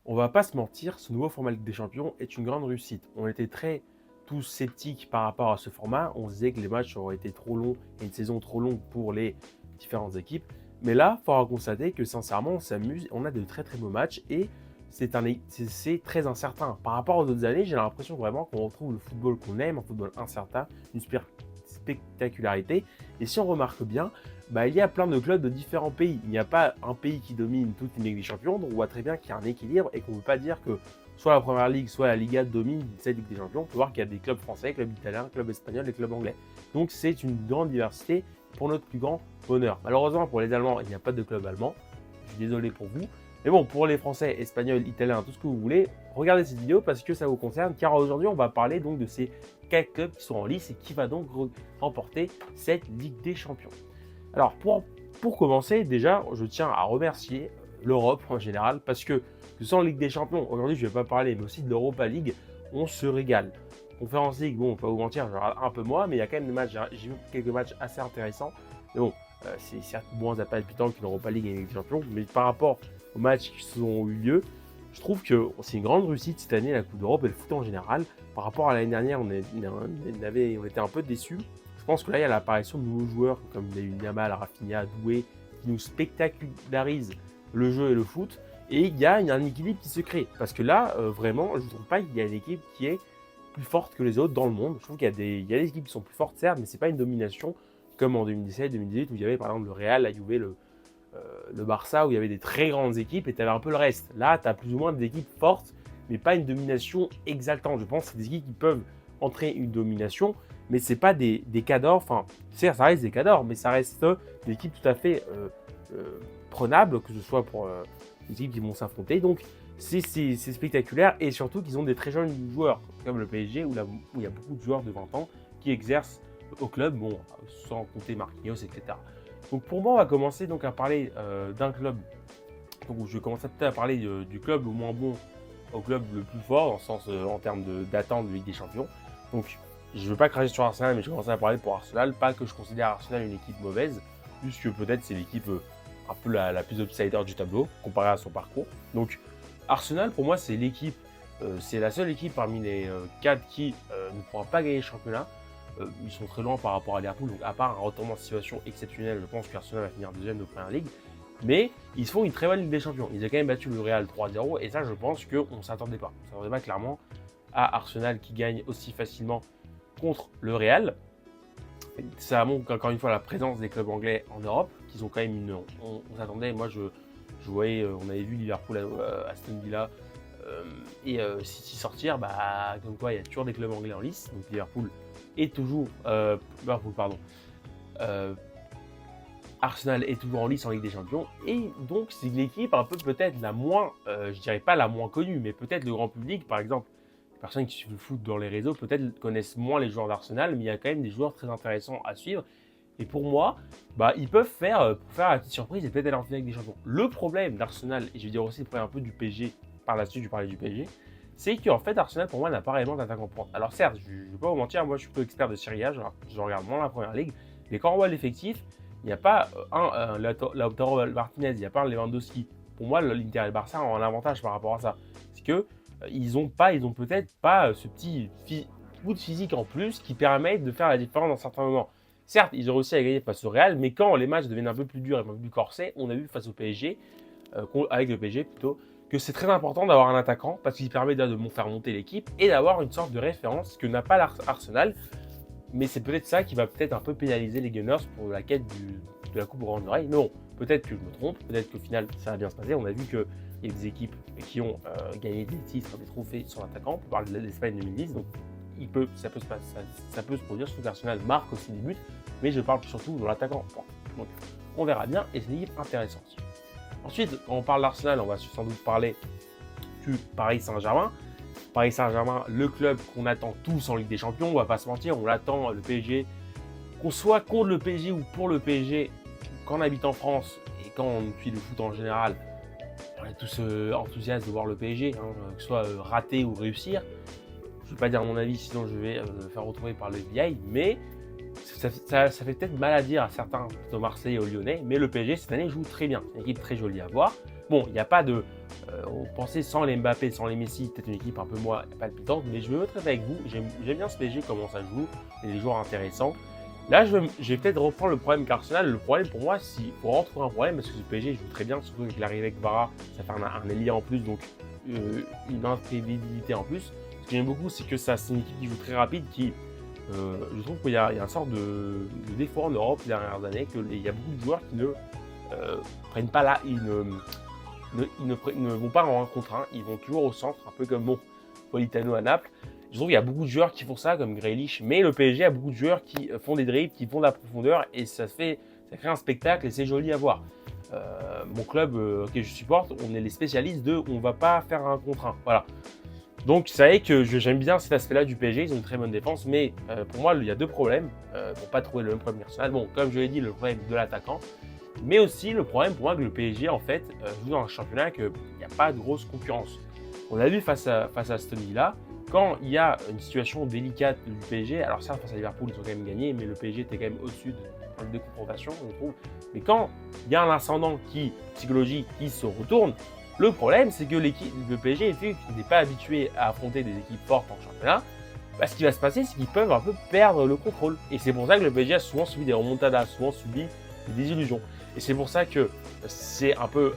On va pas se mentir, ce nouveau format Ligue des Champions est une grande réussite. On était tous sceptiques par rapport à ce format. On se disait que les matchs auraient été trop longs et une saison trop longue pour les différentes équipes. Mais là, il faudra constater que sincèrement, on s'amuse, on a de très très beaux matchs et c'est très incertain. Par rapport aux autres années, j'ai l'impression vraiment qu'on retrouve le football qu'on aime, un football incertain, une spectacularité. Et si on remarque bien, il y a plein de clubs de différents pays. Il n'y a pas un pays qui domine toute une Ligue des Champions, donc on voit très bien qu'il y a un équilibre et qu'on ne peut pas dire que soit la Première Ligue, soit la Liga domine cette Ligue des Champions. On peut voir qu'il y a des clubs français, clubs italiens, clubs espagnols et clubs anglais. Donc c'est une grande diversité pour notre plus grand bonheur. Malheureusement pour les Allemands, il n'y a pas de club allemand. Je suis désolé pour vous. Mais bon, pour les Français, Espagnols, Italiens, tout ce que vous voulez, regardez cette vidéo parce que ça vous concerne. Car aujourd'hui, on va parler donc de ces 4 clubs qui sont en lice et qui va donc remporter cette Ligue des Champions. Alors, pour commencer, déjà, je tiens à remercier l'Europe en général, parce que sans Ligue des Champions, aujourd'hui, je ne vais pas parler, mais aussi de l'Europa League, on se régale. Conference League, bon, pas vous mentir, je regarde un peu moins, mais il y a quand même des matchs, j'ai vu quelques matchs assez intéressants. Mais bon, c'est certes moins palpitant qu'une Europa League et une Ligue des Champions, mais par rapport aux matchs qui ont eu lieu, je trouve que c'est une grande réussite cette année, la Coupe d'Europe et le foot en général. Par rapport à l'année dernière, on était un peu déçus. Je pense que là, il y a l'apparition de nouveaux joueurs comme Yamal, Rafinha, Doué, qui nous spectacularisent le jeu et le foot. Et il y a un équilibre qui se crée. Parce que là, vraiment, je ne trouve pas qu'il y a une équipe qui est plus forte que les autres dans le monde. Je trouve qu'il y a des équipes qui sont plus fortes, certes, mais ce n'est pas une domination comme en 2017-2018 où il y avait par exemple le Real, la Juve, le Barça, où il y avait des très grandes équipes et tu avais un peu le reste. Là, tu as plus ou moins des équipes fortes, mais pas une domination exaltante. Je pense que c'est des équipes qui peuvent entrer une domination, mais ce n'est pas des cadors. Enfin, certes, ça reste des cadors, mais ça reste des équipes tout à fait prenables, que ce soit pour les équipes qui vont s'affronter. Donc, c'est spectaculaire et surtout qu'ils ont des très jeunes joueurs, comme le PSG, où il y a beaucoup de joueurs de 20 ans qui exercent au club, bon, sans compter Marquinhos, etc. Donc pour moi, on va commencer donc à parler d'un club. Donc je vais commencer peut-être à parler du club le moins bon au club le plus fort, dans le sens en termes d'attente de Ligue des Champions. Donc je ne veux pas cracher sur Arsenal, mais je vais commencer à parler pour Arsenal. Pas que je considère Arsenal une équipe mauvaise, puisque peut-être c'est l'équipe un peu la plus outsider du tableau, comparé à son parcours. Donc Arsenal, pour moi, c'est l'équipe, c'est la seule équipe parmi les 4 qui ne pourra pas gagner le championnat. Ils sont très loin par rapport à Liverpool, donc à part un retournement de situation exceptionnel, je pense qu'Arsenal va finir deuxième de Première Ligue. Mais ils font une très bonne Ligue des Champions. Ils ont quand même battu le Real 3-0 et ça, je pense qu'on ne s'attendait pas. On ne s'attendait pas clairement à Arsenal qui gagne aussi facilement contre le Real. Ça montre encore une fois la présence des clubs anglais en Europe, qu'ils ont quand même on s'attendait, moi je voyais, on avait vu Liverpool, Aston Villa et City sortir, comme quoi il y a toujours des clubs anglais en lice. Donc Liverpool est toujours Arsenal est toujours en lice en Ligue des Champions et donc c'est l'équipe un peu peut-être la moins, je dirais pas la moins connue, mais peut-être le grand public, par exemple, les personnes qui suivent le foot dans les réseaux peut-être connaissent moins les joueurs d'Arsenal, mais il y a quand même des joueurs très intéressants à suivre. Et pour moi, ils peuvent faire, pour faire la petite surprise et peut-être aller en finale avec des champions. Le problème d'Arsenal, et je vais dire aussi le problème un peu du PSG, par la suite je vais parler du PSG, c'est qu'en fait Arsenal pour moi n'a pas réellement d'attaquant pointe. Alors certes, je ne vais pas vous mentir, moi je suis plutôt expert de Serie A, je regarde moins la Première Ligue, mais quand on voit l'effectif, il n'y a pas Lautaro Martinez, il n'y a pas un Lewandowski. Pour moi, l'Inter et le Barça ont un avantage par rapport à ça. C'est que ils ont peut-être pas ce petit coup de physique en plus qui permet de faire la différence dans certains moments. Certes, ils ont réussi à gagner face au Real, mais quand les matchs deviennent un peu plus durs et un peu plus corsés, on a vu face au PSG, avec le PSG plutôt, que c'est très important d'avoir un attaquant parce qu'il permet de faire monter l'équipe et d'avoir une sorte de référence que n'a pas l'Arsenal. Mais c'est peut-être ça qui va peut-être un peu pénaliser les Gunners pour la quête de la Coupe aux grandes oreilles. Mais bon, peut-être que je me trompe, peut-être qu'au final ça va bien se passer. On a vu qu'il y a des équipes qui ont gagné des titres, des trophées sur l'attaquant. On peut parler de l'Espagne 2010, donc ça peut se produire, surtout qu'Arsenal marque aussi des buts, mais je parle surtout de l'attaquant. Donc on verra bien et c'est une équipe intéressante. Ensuite, quand on parle d'Arsenal, on va sans doute parler du Paris Saint-Germain. Paris Saint-Germain, le club qu'on attend tous en Ligue des Champions, on va pas se mentir, on l'attend, le PSG. Qu'on soit contre le PSG ou pour le PSG, quand on habite en France et quand on suit le foot en général, on est tous enthousiastes de voir le PSG, que ce soit rater ou réussir. Je ne vais pas dire mon avis, sinon je vais me faire retrouver par le FBI, mais ça fait peut-être mal à dire à certains, plutôt Marseillais et aux Lyonnais, mais le PSG cette année joue très bien. C'est une équipe très jolie à voir. Bon, il n'y a pas de On pensait sans les Mbappé, sans les Messi, peut-être une équipe un peu moins palpitante, mais je vais être avec vous. J'aime bien ce PSG, comment ça joue, et les joueurs intéressants. Là, je vais peut-être reprendre le problème qu'Arsenal. Le problème pour moi, il faut vraiment trouver un problème parce que ce PSG joue très bien, surtout avec l'arrivée avec Vara, ça fait un ailier en plus, donc une imprévisibilité en plus. Ce que j'aime beaucoup, c'est que c'est une équipe qui joue très rapide, qui je trouve qu'il y a une sorte de défaut en Europe ces dernières années, qu'il y a beaucoup de joueurs qui ne prennent pas là, ils ne vont pas en 1 contre 1, ils vont toujours au centre, un peu comme Politano à Naples. Je trouve qu'il y a beaucoup de joueurs qui font ça, comme Grealish, mais le PSG a beaucoup de joueurs qui font des dribbles, qui font de la profondeur, et ça crée un spectacle et c'est joli à voir. Mon club que je supporte, on est les spécialistes de on va pas faire un 1 contre 1. Voilà. Donc, ça est que j'aime bien cet aspect-là du PSG, ils ont une très bonne défense, mais pour moi, il y a 2 problèmes, pour pas trouver le même problème qu'Arsenal. Bon, comme je l'ai dit, le problème de l'attaquant, mais aussi le problème pour moi que le PSG, en fait, joue dans un championnat qu'il n'y a pas de grosse concurrence. On a vu face à Aston Villa, quand il y a une situation délicate du PSG, alors certes, face à Liverpool, ils ont quand même gagné, mais le PSG était quand même au-dessus de confrontation, on trouve. Mais quand il y a un ascendant psychologique qui se retourne, le problème, c'est que le PSG, vu qu'il n'est pas habitué à affronter des équipes fortes en championnat, bah, ce qui va se passer, c'est qu'ils peuvent un peu perdre le contrôle. Et c'est pour ça que le PSG a souvent subi des remontadas, souvent subi des désillusions. Et c'est pour ça que c'est un peu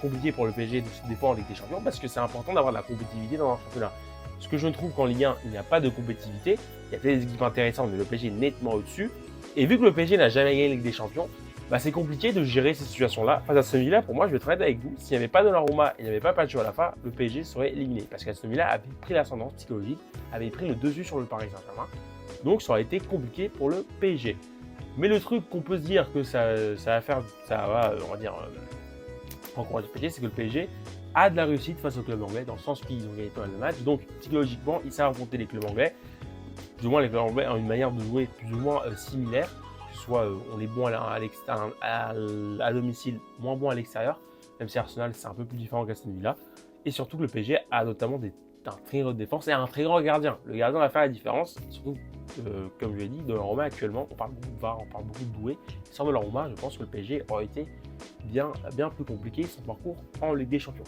compliqué pour le PSG de se défendre en Ligue des Champions, parce que c'est important d'avoir de la compétitivité dans un championnat. Ce que je trouve qu'en Ligue 1, il n'y a pas de compétitivité. Il y a peut-être des équipes intéressantes, mais le PSG est nettement au-dessus. Et vu que le PSG n'a jamais gagné la Ligue des Champions, bah, c'est compliqué de gérer ces situations-là. Face à Aston Villa, pour moi, je vais être honnête avec vous, s'il n'y avait pas Donnarumma et il n'y avait pas Pacho à la fin, le PSG serait éliminé. Parce qu'Aston Villa avait pris l'ascendance psychologique, avait pris le dessus sur le Paris Saint-Germain. Donc ça aurait été compliqué pour le PSG. Mais le truc qu'on peut se dire que ça va, on va dire, encourager le PSG, c'est que le PSG a de la réussite face au club anglais, dans le sens qu'ils ont gagné pas mal de matchs. Donc, psychologiquement, ils savent affronter les clubs anglais. Plus ou moins, les clubs anglais ont une manière de jouer plus ou moins similaire. Que ce soit on est bon à domicile, moins bon à l'extérieur. Même si Arsenal, c'est un peu plus différent qu'Aston Villa. Et surtout que le PSG a notamment un très grand défense et un très grand gardien. Le gardien va faire la différence. Surtout, comme je l'ai dit, Donnarumma actuellement, on parle beaucoup de VAR, on parle beaucoup de Doué. Sans Donnarumma, je pense que le PSG aurait été bien plus compliqué son parcours en Ligue des Champions.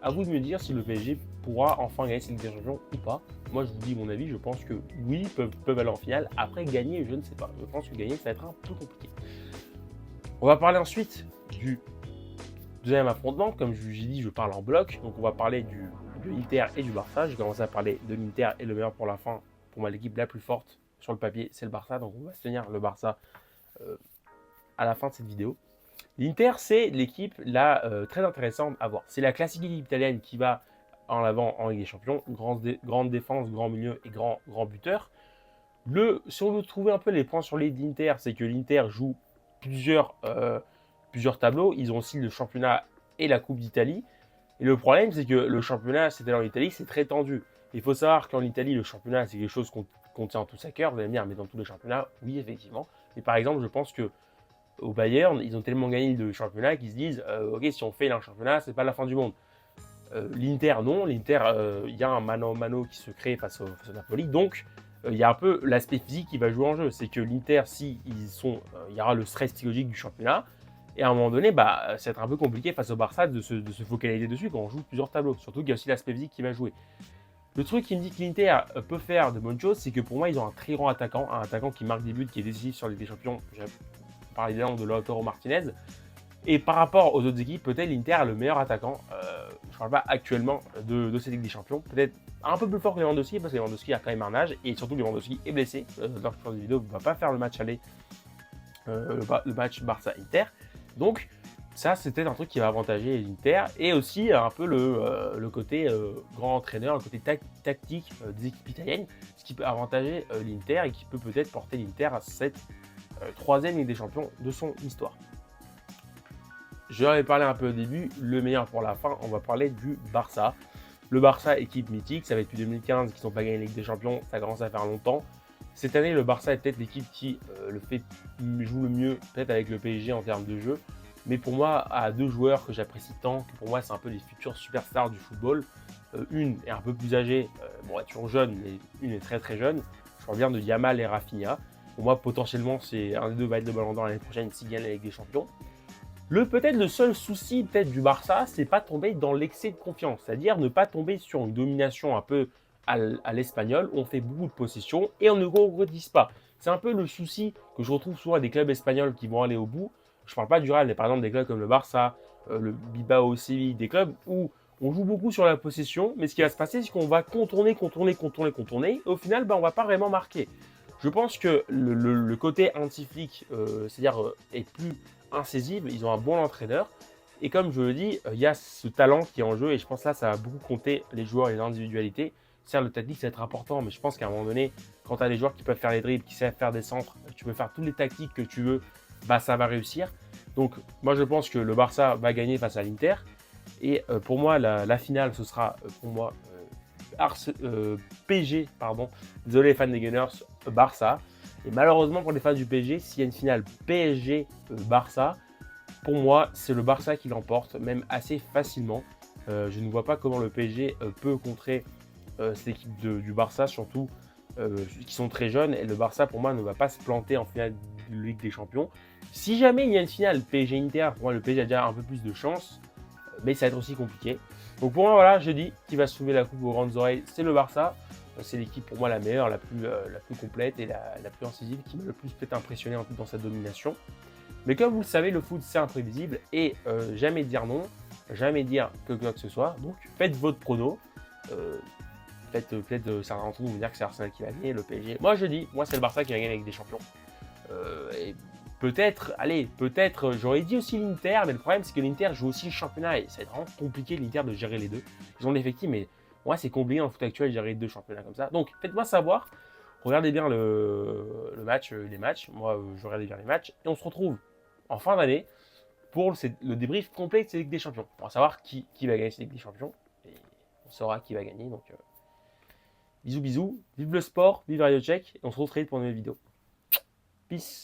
À vous de me dire si le PSG pourra enfin gagner cette Ligue des Champions ou pas. Moi, je vous dis mon avis, je pense que oui, peuvent aller en finale. Après, gagner, je ne sais pas. Je pense que gagner, ça va être un peu compliqué. On va parler ensuite du deuxième affrontement. Comme je vous ai dit, je parle en bloc. Donc, on va parler de l'Inter et du Barça. Je vais commencer à parler de l'Inter et le meilleur pour la fin. Pour moi, l'équipe la plus forte sur le papier, c'est le Barça. Donc, on va se tenir le Barça à la fin de cette vidéo. L'Inter, c'est l'équipe là très intéressante à voir. C'est la classique équipe italienne qui va en avant en Ligue des Champions. Grande défense, grand milieu et grand buteur. Si on veut trouver un peu les points sur les d'Inter, c'est que l'Inter joue plusieurs tableaux. Ils ont aussi le championnat et la Coupe d'Italie. Et le problème, c'est que le championnat, c'était en Italie, c'est très tendu. Il faut savoir qu'en Italie, le championnat, c'est quelque chose qu'on tient tous à cœur. Vous allez me dire, mais dans tous les championnats, oui, effectivement. Mais par exemple, je pense que au Bayern, ils ont tellement gagné de championnat qu'ils se disent ok, si on fait un championnat, c'est pas la fin du monde. L'Inter, non. L'Inter, il y a un mano a mano qui se crée face au Napoli. Donc, il y a un peu l'aspect physique qui va jouer en jeu. C'est que l'Inter, il y aura le stress psychologique du championnat. Et à un moment donné, ça va être un peu compliqué face au Barça de se focaliser dessus quand on joue plusieurs tableaux. Surtout qu'il y a aussi l'aspect physique qui va jouer. Le truc qui me dit que l'Inter peut faire de bonnes choses, c'est que pour moi, ils ont un très grand attaquant. Un attaquant qui marque des buts, qui est décisif sur les Ligue des Champions. Par exemple de Lautaro Martinez. Et par rapport aux autres équipes, peut-être l'Inter a le meilleur attaquant. Je ne parle pas actuellement de cette Ligue des Champions. Peut-être un peu plus fort que Lewandowski, parce que Lewandowski a quand même un âge. Et surtout, Lewandowski est blessé. Lors de la vidéo, il ne va pas faire le match aller, le match Barça-Inter. Donc, ça, c'est peut-être un truc qui va avantager l'Inter. Et aussi, un peu le côté grand entraîneur, le côté tactique des équipes italiennes. Ce qui peut avantager l'Inter et qui peut peut-être porter l'Inter à cette troisième Ligue des Champions de son histoire. Je leur ai parlé un peu au début, le meilleur pour la fin, on va parler du Barça. Le Barça, équipe mythique, ça fait depuis 2015 qu'ils n'ont pas gagné la Ligue des Champions, ça commence à faire longtemps. Cette année, le Barça est peut-être l'équipe qui joue le mieux, peut-être avec le PSG en termes de jeu. Mais pour moi, à 2 joueurs que j'apprécie tant, que pour moi c'est un peu les futurs superstars du football. Une est un peu plus âgée, elle est toujours jeune, mais une est très très jeune. Je parle bien de Yamal et Rafinha. Pour moi, potentiellement, c'est un des deux va être le Ballon d'Or l'année prochaine s'il gagne la Ligue des Champions. Peut-être le seul souci peut-être du Barça, c'est pas tomber dans l'excès de confiance, c'est-à-dire ne pas tomber sur une domination un peu à l'espagnol, où on fait beaucoup de possession et on ne concrétise pas. C'est un peu le souci que je retrouve souvent à des clubs espagnols qui vont aller au bout. Je ne parle pas du Real, mais par exemple des clubs comme le Barça, le Bilbao Séville, des clubs où on joue beaucoup sur la possession, mais ce qui va se passer, c'est qu'on va contourner. Et au final, on ne va pas vraiment marquer. Je pense que le côté anti-flic, c'est-à-dire est plus insaisible. Ils ont un bon entraîneur. Et comme je le dis, il y a ce talent qui est en jeu. Et je pense que là, ça va beaucoup compter les joueurs et les individualités. Certes, le tactique, ça va être important, mais je pense qu'à un moment donné, quand tu as des joueurs qui peuvent faire les dribbles, qui savent faire des centres, tu peux faire toutes les tactiques que tu veux, ça va réussir. Donc, moi, je pense que le Barça va gagner face à l'Inter. Et pour moi, la finale, ce sera pour moi PSG, pardon. Désolé les fans des Gunners, Barça. Et malheureusement pour les fans du PSG, s'il y a une finale PSG-Barça, pour moi, c'est le Barça qui l'emporte, même assez facilement. Je ne vois pas comment le PSG peut contrer cette équipe du Barça, surtout qui sont très jeunes. Et le Barça, pour moi, ne va pas se planter en finale de Ligue des Champions. Si jamais il y a une finale PSG-Inter, pour moi, le PSG a déjà un peu plus de chance, mais ça va être aussi compliqué. Donc pour moi, voilà, je dis qui va soulever la coupe aux grandes oreilles, c'est le Barça. C'est l'équipe pour moi la meilleure, la plus complète et la plus incisive, qui m'a le plus peut-être impressionné dans sa domination. Mais comme vous le savez, le foot c'est imprévisible et jamais dire non, jamais dire que quoi que ce soit. Donc faites votre prono. Peut-être certains d'entre vous vont dire que c'est Arsenal qui va gagner, le PSG. Moi je dis, moi c'est le Barça qui va gagner avec des champions. Et peut-être, j'aurais dit aussi l'Inter, mais le problème c'est que l'Inter joue aussi le championnat et ça va être vraiment compliqué l'Inter de gérer les deux. Ils ont l'effectif, mais moi c'est compliqué en foot actuel de gérer les deux championnats comme ça. Donc faites-moi savoir, regardez bien les matchs, moi je regardais bien les matchs, et on se retrouve en fin d'année pour le débrief complet de cette Ligue des Champions. On va savoir qui va gagner cette Ligue des Champions, et on saura qui va gagner. Donc bisous, vive le sport, vive Radio Check, et on se retrouve très vite pour une nouvelle vidéo. Peace.